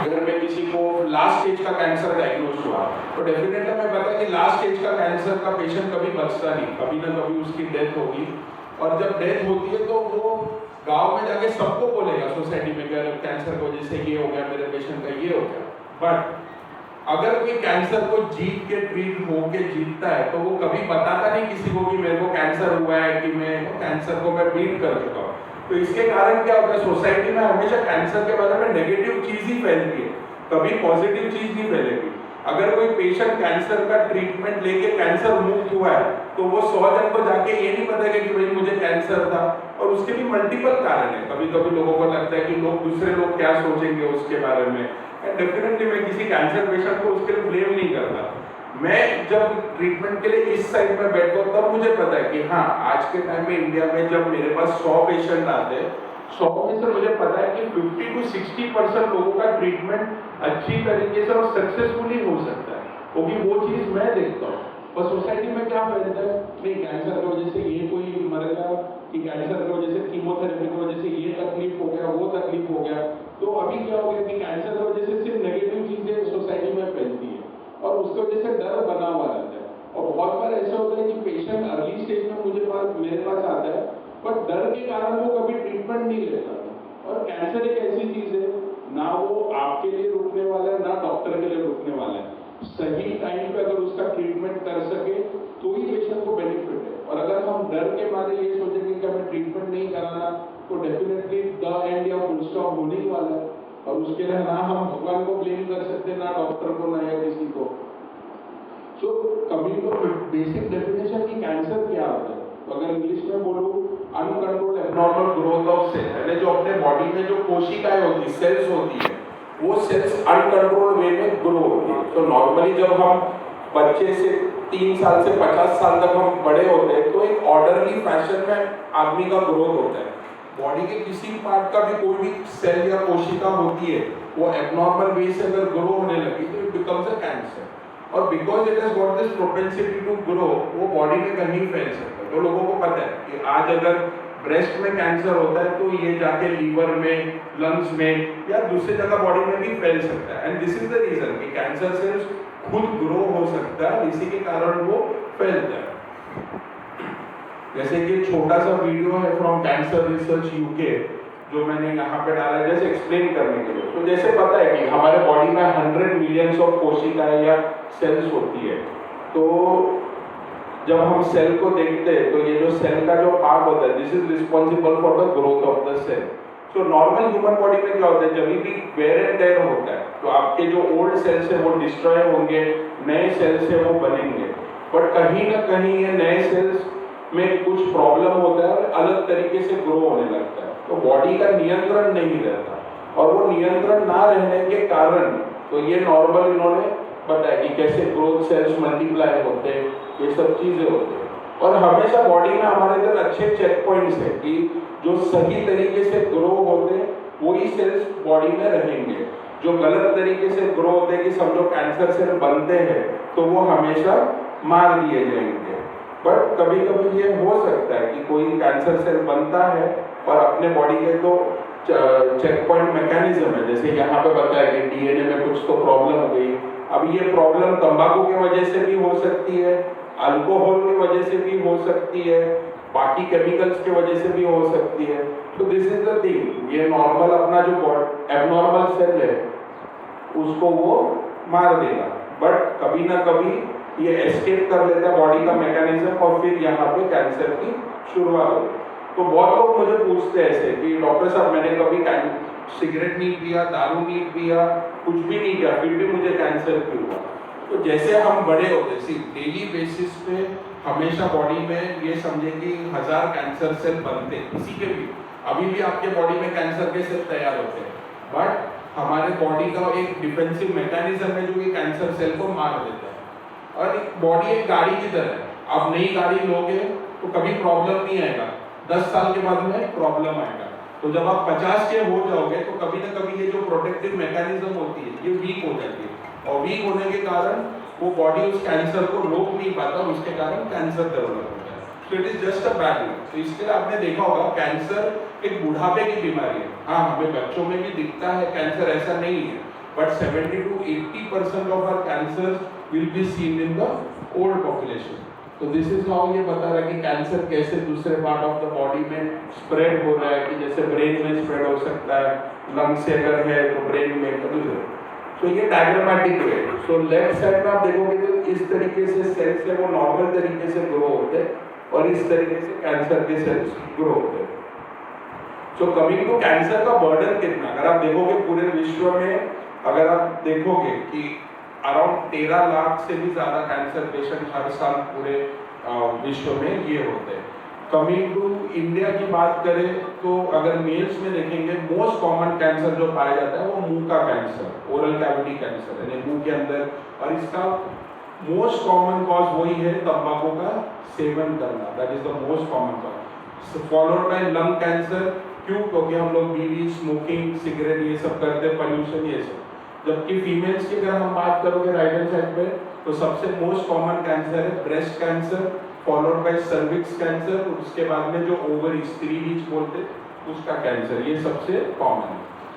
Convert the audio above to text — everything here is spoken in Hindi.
अगर मैं किसी को लास्ट स्टेज का कैंसर डायग्नोज हुआ तो डेफिनेटली मैं पता कि लास्ट स्टेज का कैंसर का पेशेंट कभी बचता नहीं, कभी ना कभी उसकी डेथ होगी। और जब डेथ होती है तो वो गांव में जाके सबको बोलेगा सोसाइटी में कि कैंसर की वजह से ये हो गया, मेरे पेशेंट का ये हो गया। बट अगर कोई कैंसर को जीत के ट्रीट होके जीतता है तो वो कभी बताता नहीं किसी को कि मेरे को कैंसर हुआ है, कि मैं कैंसर को मैं बीट कर चुका हूँ। तो इसके कारण क्या होता है, सोसाइटी में हमेशा कैंसर के बारे में नेगेटिव चीज ही फैलती है, कभी पॉजिटिव चीज नहीं फैलेगी। अगर कोई पेशेंट कैंसर का ट्रीटमेंट लेके कैंसर मुक्त हुआ है तो वो 100 जन को जाके ये नहीं बताएगा कि भाई मुझे कैंसर था। और उसके भी मल्टीपल कारण है। कभी कभी लोगों को लगता है कि दूसरे लोग क्या सोचेंगे उसके बारे में। एंड डेफिनेटली मैं किसी कैंसर पेशेंट को उसके लिए ब्लेम नहीं करता। मैं जब ट्रीटमेंट के लिए इस साइड में बैठता हूँ तब मुझे पता है कि हाँ, आज के टाइम में इंडिया में जब मेरे पास 100 पेशेंट आते हैं, 100 में से मुझे पता है कि 50 to 60% लोगों का ट्रीटमेंट अच्छी तरीके से और सक्सेसफुली हो सकता है, क्योंकि वो चीज़ मैं देखता हूँ। और सोसाइटी में क्या फैलता है, नहीं कैंसर की वजह से ये कोई मर गया, कि कैंसर की वजह से कीमोथेरेपी की वजह से ये तकलीफ हो गया, वो तकलीफ हो गया। तो अभी क्या हो गया कि कैंसर की वजह से सिर्फ नेगेटिव चीज़ें सोसाइटी में फैलती है और उसकी वजह से डर बना हुआ रहता है। और बहुत बार ऐसा होता है कि पेशेंट अर्ली स्टेज में मेरे पास आता है, पर डर के कारण वो कभी ट्रीटमेंट नहीं लेता। और कैंसर एक ऐसी चीज है, ना वो आपके लिए रुकने वाला है, ना डॉक्टर के लिए रुकने वाला है। सही टाइम पे अगर उसका ट्रीटमेंट कर सके तो ही पेशेंट को बेनिफिट है। और अगर हम डर के मारे ये सोचेंगे कि हमें ट्रीटमेंट नहीं कराना, तो डेफिनेटली द एंड या फुल स्टॉप होने ही वाला है। और उसके लिए ना हम भगवान को ब्लेम कर सकते, ना डॉक्टर को, ना या किसी को। So coming to basic definition कि कैंसर क्या होता है, तो अगर इंग्लिश में बोलूं, uncontrolled abnormal growth of cell, यानी जो अपने बॉडी में जो कोशिकाएं होती, सेल्स होती है, वो सेल्स अनकंट्रोल्ड वे में ग्रो होती है। तो नॉर्मली जब हम बच्चे से 3 साल से 50 साल तक हम बड़े होते हैं तो एक ऑर्डरली फैशन में आदमी का ग्रोथ होता है। बॉडी के किसी पार्ट का भी कोई भी सेल या कोशिका होती है, वो एब्नॉर्मल वे से अगर ग्रो होने लगी तो इट बिकम्स अ कैंसर। और because it has got this propensity to grow, वो बॉडी में कहीं फैल सकता है। तो लोगों को पता है कि आज अगर ब्रेस्ट में कैंसर होता है तो ये जाके लीवर में, लंग्स में या दूसरी जगह बॉडी में भी फैल सकता है। And this is the reason कि कैंसर सेल्स खुद ग्रो हो सकता है, इसी के कारण वो फैलता है। जैसे कि छोटा सा वीडियो है फ्रॉम कैंसर रिसर्च यूके जो मैंने यहाँ पे डाला है जैसे एक्सप्लेन करने के लिए। तो जैसे पता है कि हमारे बॉडी में 100 मिलियंस ऑफ कोशिकाएं या सेल्स होती है। तो जब हम सेल को देखते हैं तो ये जो सेल का जो पार्ट होता है, this is responsible for the growth of the cell. तो नॉर्मल ह्यूमन बॉडी में क्या होता है, जब भी वेयर एंड टेयर होता है तो आपके जो ओल्ड सेल्स है वो डिस्ट्रॉय होंगे, नए सेल्स है वो बनेंगे। बट कहीं ना कहीं ये नए सेल्स में कुछ प्रॉब्लम होता है और अलग तरीके से ग्रो होने लगता है। तो बॉडी का नियंत्रण नहीं रहता, और वो नियंत्रण ना रहने के कारण तो ये नॉर्मल इन्होंने बताया कि कैसे ग्रोथ सेल्स मल्टीप्लाई होते हैं, ये सब चीजें होती है। और हमेशा बॉडी में हमारे अंदर अच्छे चेक पॉइंट्स है कि जो सही तरीके से ग्रो होते हैं वही सेल्स बॉडी में रहेंगे। जो गलत तरीके से ग्रो होते हैं कि समझो कैंसर सेल बनते हैं तो वो हमेशा मार दिए जाएंगे। बट कभी कभी ये हो सकता है कि कोई कैंसर सेल बनता है और अपने बॉडी के तो चेक पॉइंट मैकेनिज्म है, जैसे यहाँ पे बताया कि डीएनए में कुछ तो प्रॉब्लम हो गई। अब ये प्रॉब्लम तंबाकू की वजह से भी हो सकती है, अल्कोहल की वजह से भी हो सकती है, बाकी केमिकल्स की वजह से भी हो सकती है। तो दिस इज द थिंग, ये नॉर्मल अपना जो एबनॉर्मल सेल है उसको वो मार देगा, बट कभी ना कभी ये एस्केप कर लेता है बॉडी का मैकेनिज्म और फिर यहाँ पे कैंसर की शुरुआत होती है। तो बहुत लोग मुझे पूछते हैं ऐसे कि डॉक्टर साहब मैंने कभी सिगरेट नहीं पिया, दारू नहीं पिया, कुछ भी नहीं किया, फिर भी मुझे कैंसर क्यों हुआ। तो जैसे हम बड़े होते सी डेली बेसिस पे हमेशा बॉडी में ये समझे कि 1000 कैंसर सेल बनते हैं, किसी के भी अभी भी आपके बॉडी में कैंसर के सेल तैयार होते हैं। बट हमारे बॉडी का एक डिफेंसिव मैकेनिज्म है जो कि कैंसर सेल को मार देता है। और बॉडी एक गाड़ी की तरह है, आप नई गाड़ी लोगे तो कभी प्रॉब्लम नहीं आएगा, 10 साल के बाद में प्रॉब्लम आएगा। तो जब आप 50 के हो जाओगे तो कभी ना कभी ये जो प्रोटेक्टिव मैकेनिज्म होती है ये वीक हो जाती है, और वीक होने के कारण वो बॉडी उस कैंसर को रोक नहीं पाता, उसके कारण कैंसर डेवलप होता है। तो it is just a bad luck. तो इसके लिए आपने देखा होगा कैंसर एक बुढ़ापे की बीमारी है। हाँ, हमें बच्चों में भी दिखता है कैंसर, ऐसा नहीं है, but 70 to 80% of our cancers will be seen in the old population. तो दिस इज हाउ ये बता रहा है कि कैंसर कैसे दूसरे पार्ट ऑफ द बॉडी में स्प्रेड हो रहा है, कि जैसे ब्रेन में स्प्रेड हो सकता है, लंग से अगर है तो ब्रेन में कभी। तो ये डायग्रामेटिक वे। सो लेफ्ट साइड में आप देखोगे तो इस तरीके से सेल्स है वो नॉर्मल तरीके से ग्रो होते हैं और इस तरीके से कैंसर के सेल्स ग्रो होते हैं। सो कमिंग टू कैंसर का बर्डन कितना, अगर आप देखोगे पूरे विश्व में, अगर आप देखोगे कि अराउंड 13 लाख से भी ज़्यादा कैंसर पेशेंट हर साल पूरे विश्व में ये होते हैं। कमिंग टू इंडिया की बात करें तो अगर मेल्स में देखेंगे, मोस्ट कॉमन कैंसर जो पाया जाता है वो मुंह का कैंसर, ओरल कैविटी कैंसर, यानी मुंह के अंदर, और इसका मोस्ट कॉमन कॉज वही है तंबाकू का सेवन करना, that is the most common cause, followed by lung cancer. क्यों? क्योंकि हम लोग बीड़ी, स्मोकिंग, सिगरेट ये सब करते हैं, पॉल्यूशन ये सब। जबकि फीमेल्स की अगर हम बात करोगे राइट हैंड साइड पे, तो सबसे मोस्ट कॉमन कैंसर है breast cancer, followed by cervix cancer, उसके बाद में जो ओवरी, स्त्री लीच बोलते उसका कैंसर, ये सबसे कॉमन है।